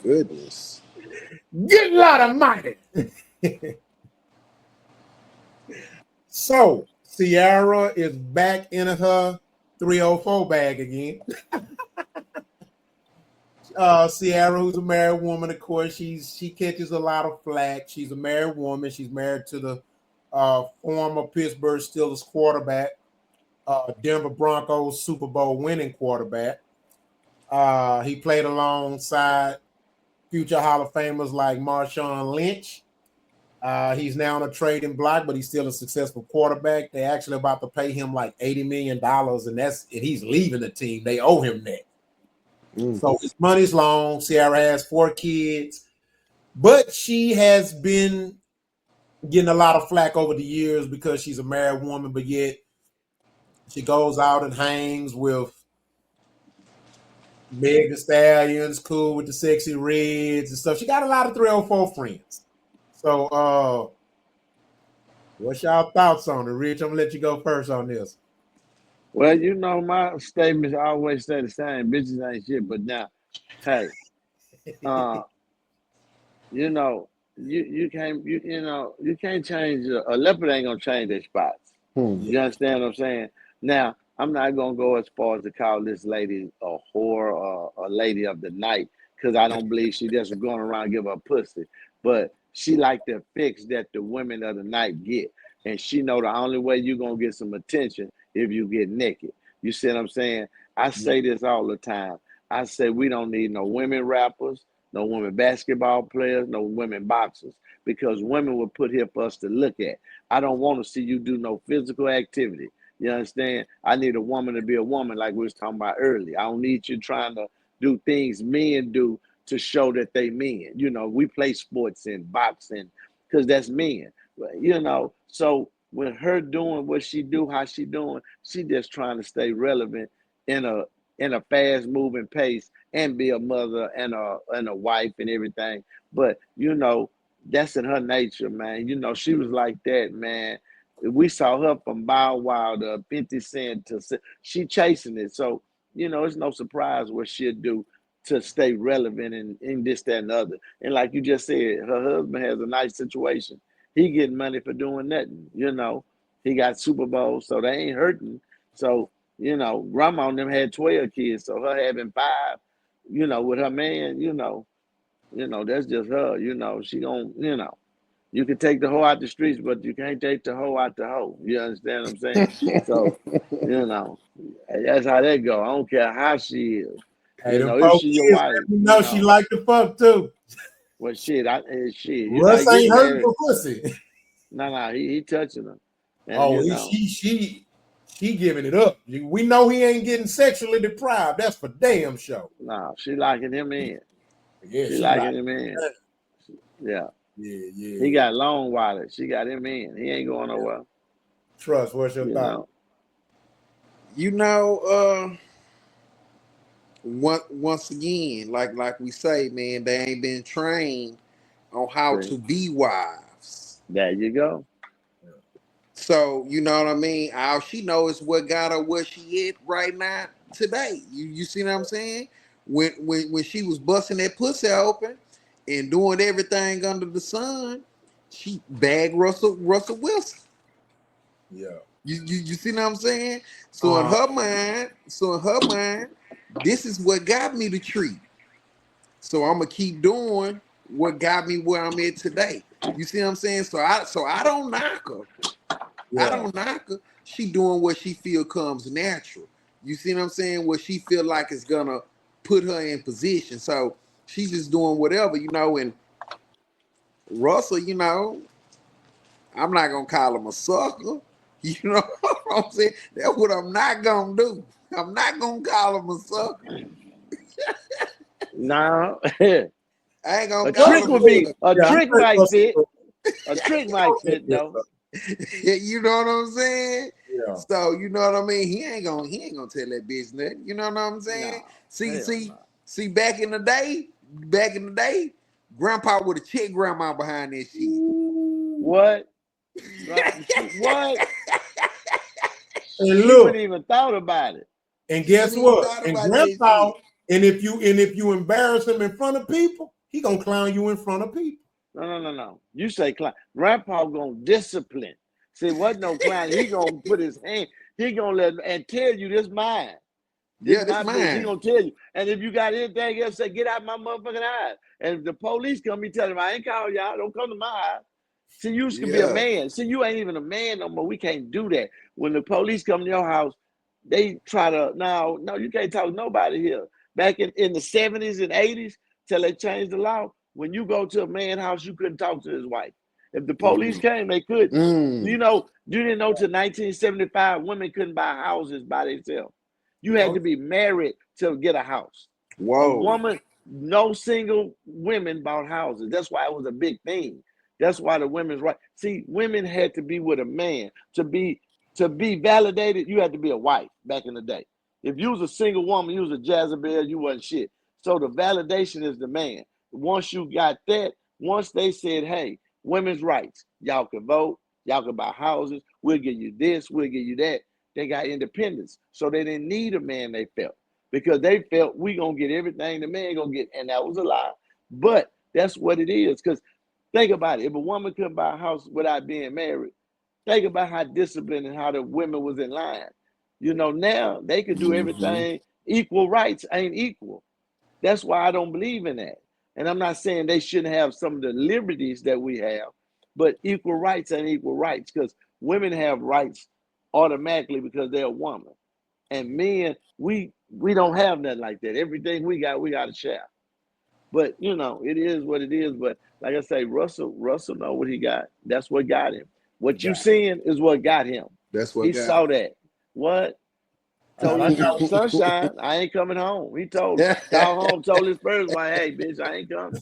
Goodness. Get a lot of money. So Ciara is back in her 304 bag again. Ciara, who's a married woman, of course, she catches a lot of flack. She's a married woman. She's married to the former Pittsburgh Steelers quarterback, Denver Broncos Super Bowl winning quarterback. He played alongside future Hall of Famers like Marshawn Lynch. He's now on a trading block, but he's still a successful quarterback. They're actually about to pay him like $80 million, and he's leaving the team. They owe him that. So his money's long. Ciara has 4 kids, but she has been getting a lot of flack over the years because she's a married woman, but yet she goes out and hangs with Meg Thee Stallions, cool with the Sexy Reds and stuff. She got a lot of 304 friends. So what's y'all thoughts on it, Rich? I'm gonna let you go first on this. Well, you know, my statements always stay the same. Bitches ain't shit. But now, hey, you know, you can't you can't change a leopard ain't gonna change their spots. You understand what I'm saying? Now, I'm not gonna go as far as to call this lady a whore or a lady of the night, because I don't believe she just going around and give her pussy. But she like the fix that the women of the night get. And she know the only way you're gonna get some attention if you get naked. You see what I'm saying? I say this all the time. I say we don't need no women rappers, no women basketball players, no women boxers, because women will put here for us to look at. I don't want to see you do no physical activity. You understand? I need a woman to be a woman, like we was talking about earlier. I don't need you trying to do things men do to show that they men. You know, we play sports and boxing because that's men. You know, so when her doing what she do, how she doing, she just trying to stay relevant in a fast moving pace and be a mother and a wife and everything. But you know, that's in her nature, man. You know, she was like that, man. We saw her from Bow Wow to 50 Cent she chasing it. So, you know, it's no surprise what she'll do to stay relevant in this, that, and the other. And like you just said, her husband has a nice situation. He getting money for doing nothing, you know. He got Super Bowl, so they ain't hurting. So, you know, grandma and them had 12 kids, so her having 5, you know, with her man, you know, that's just her, you know. She gon', you know, you can take the hoe out the streets, but you can't take the hoe out the hoe. You understand what I'm saying? So, you know, that's how that go. I don't care how she is. Hey, You them know, if 4 she your kids, wife, let me you know she know. like to fuck too. Well, shit, you Russ not ain't getting hurting married. for pussy. No, he touching her. And, Oh, you know. she giving it up. We know he ain't getting sexually deprived. That's for damn sure. No, she liking him in. Yeah, She she liking like him in. that. Yeah. Yeah. He got long wallet. She got him in. He ain't going nowhere. Trust, what's your You thought? know. You know, once again, like we say, man, they ain't been trained on how See? to be wives. There you go. So you know what I mean? All she knows is what got her where she at right now today. You see what I'm saying? When she was busting that pussy open and doing everything under the sun, she bagged Russell Wilson. Yeah. You see what I'm saying? So in her mind, this is what got me the treat. So I'm gonna keep doing what got me where I'm at today. You see what I'm saying? So I don't knock her. Yeah. I don't knock her. She doing what she feel comes natural. You see what I'm saying? What she feel like is gonna put her in position. So she's just doing whatever, you know. And Russell, you know, I'm not gonna call him a sucker. You know what I'm saying? That's what I'm not gonna do. I'm not gonna call him a sucker. No. I ain't gonna A call trick him would a be sucker. a Yeah, trick might fit. A trick might fit though. You know what I'm saying? Yeah. So you know what I mean? He ain't gonna tell that bitch nothing. You know what I'm saying? No. See, back in the day, grandpa would have checked grandma behind that shit. What? What? And She look, wouldn't even thought about it. and She guess wouldn't even what? thought And about that shit. And if you embarrass him in front of people, he gonna clown you in front of people. No. You say clown. Grandpa gonna discipline. See, what no clown. He gonna put his hand. He gonna let and tell you this mine. This that's my bitch. He mine. gonna tell you. And if you got anything else, say get out my motherfucking eyes. And if the police come, he tell them I ain't call y'all. Don't come to my house. See, you used to be a man. See, you ain't even a man no more. We can't do that. When the police come to your house, they try to no, you can't talk to nobody here. Back in the 70s and 80s, till they changed the law, when you go to a man's house, you couldn't talk to his wife. If the police came, they couldn't. You know, you didn't know till 1975, women couldn't buy houses by themselves. You had to be married to get a house. Whoa. A woman, no single women bought houses. That's why it was a big thing. That's why the women's right. See, women had to be with a man to be validated. You had to be a wife back in the day. If you was a single woman, you was a Jezebel, you wasn't shit. So the validation is the man. Once you got that, once they said, hey, women's rights, y'all can vote, y'all can buy houses, we'll give you this, we'll give you that. They got independence. So they didn't need a man, they felt. Because they felt we gonna get everything the man gonna get. And that was a lie. But that's what it is. Because think about it. If a woman couldn't buy a house without being married, think about how disciplined and how the women was in line. You know, now they could do everything. Equal rights ain't equal. That's why I don't believe in that. And I'm not saying they shouldn't have some of the liberties that we have, but equal rights ain't equal rights because women have rights automatically because they're a woman. And men, we don't have nothing like that. Everything we got to share. But, you know, it is what it is. But like I say, Russell know what he got. That's what got him. What you seeing is what got him. That's what he saw that. What? Told his sunshine, I ain't coming home. He called home, told his first wife, hey, bitch, I ain't coming.